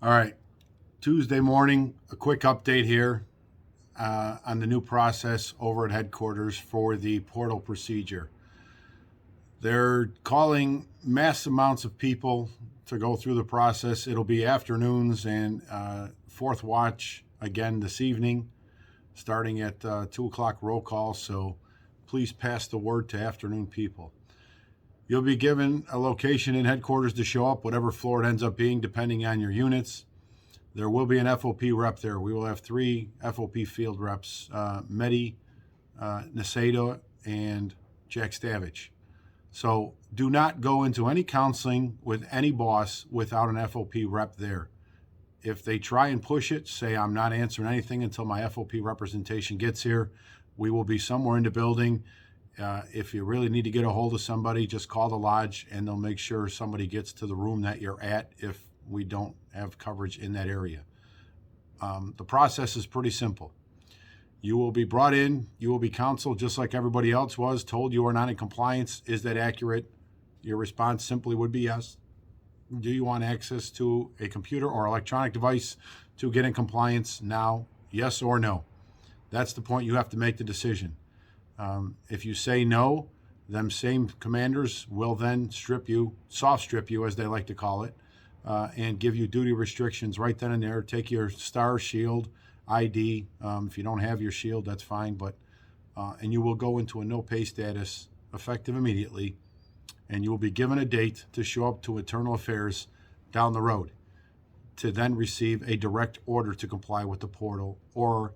All right, Tuesday morning, a quick update here on the new process over at headquarters for the portal procedure. They're calling mass amounts of people to go through the process. It'll be afternoons and fourth watch again this evening, starting at 2 o'clock roll call. So please pass the word to afternoon people. You'll be given a location in headquarters to show up, whatever floor it ends up being, depending on your units. There will be an FOP rep there. We will have 3 FOP field reps, Medi, Naseda, and Jack Stavich. So do not go into any counseling with any boss without an FOP rep there. If they try and push it, say, I'm not answering anything until my FOP representation gets here. We will be somewhere in the building. If you really need to get a hold of somebody, just call the lodge and they'll make sure somebody gets to the room that you're at if we don't have coverage in that area. The process is pretty simple. You will be brought in, you will be counseled just like everybody else was, told you are not in compliance. Is that accurate? Your response simply would be yes. Do you want access to a computer or electronic device to get in compliance now? Yes or no? That's the point. You have to make the decision. If you say no, them same commanders will then strip you, soft strip you as they like to call it, and give you duty restrictions right then and there. Take your star, shield, ID. If you don't have your shield, that's fine, but and you will go into a no pay status effective immediately, and you will be given a date to show up to Internal Affairs down the road to then receive a direct order to comply with the portal or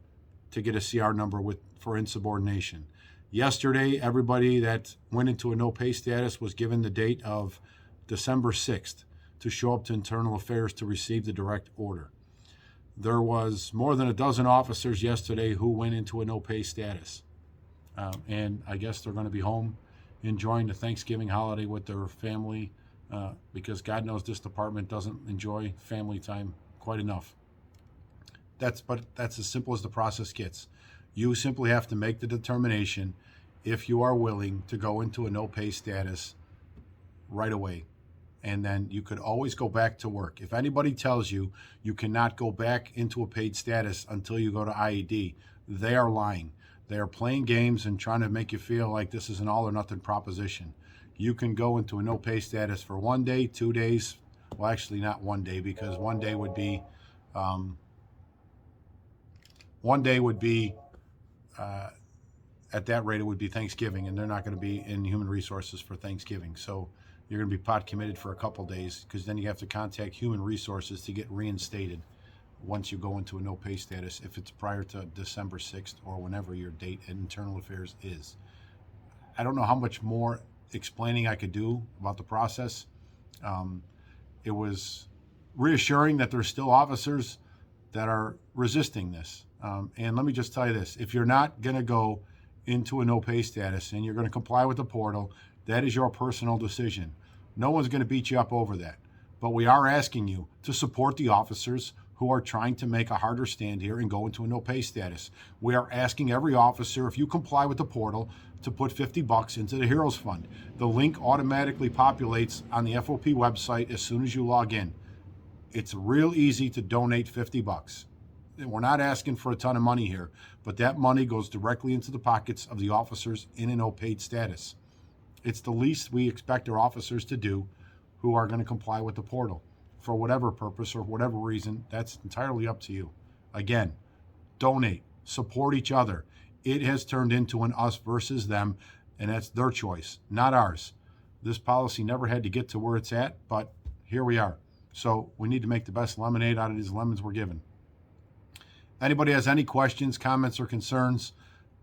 to get a CR number for insubordination. Yesterday, everybody that went into a no pay status was given the date of December 6th to show up to Internal Affairs to receive the direct order. There was more than a dozen officers yesterday who went into a no pay status. And I guess they're going to be home enjoying the Thanksgiving holiday with their family because God knows this department doesn't enjoy family time quite enough. That's as simple as the process gets. You simply have to make the determination if you are willing to go into a no pay status right away. And then you could always go back to work. If anybody tells you you cannot go back into a paid status until you go to IED, they are lying. They are playing games and trying to make you feel like this is an all or nothing proposition. You can go into a no pay status for 1 day, 2 days. Well, actually not 1 day, because 1 day would be at that rate, it would be Thanksgiving, and they're not going to be in human resources for Thanksgiving. So you're going to be pot committed for a couple days, because then you have to contact human resources to get reinstated once you go into a no pay status, if it's prior to December 6th or whenever your date in Internal Affairs is. I don't know how much more explaining I could do about the process. It was reassuring that there's still officers that are resisting this. And let me just tell you this, if you're not going to go into a no pay status and you're going to comply with the portal, that is your personal decision. No one's going to beat you up over that. But we are asking you to support the officers who are trying to make a harder stand here and go into a no pay status. We are asking every officer, if you comply with the portal, to put $50 into the Heroes Fund. The link automatically populates on the FOP website as soon as you log in. It's real easy to donate $50. We're not asking for a ton of money here, but that money goes directly into the pockets of the officers in a no paid status. It's the least we expect our officers to do who are going to comply with the portal for whatever purpose or whatever reason. That's entirely up to you. Again, donate, support each other. It has turned into an us versus them, and that's their choice, not ours. This policy never had to get to where it's at, but here we are. So we need to make the best lemonade out of these lemons we're given. Anybody has any questions, comments, or concerns,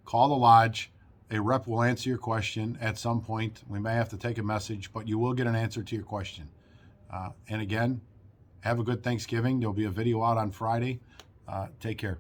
call the lodge. A rep will answer your question at some point. We may have to take a message, but you will get an answer to your question. And again, have a good Thanksgiving. There'll be a video out on Friday. Take care.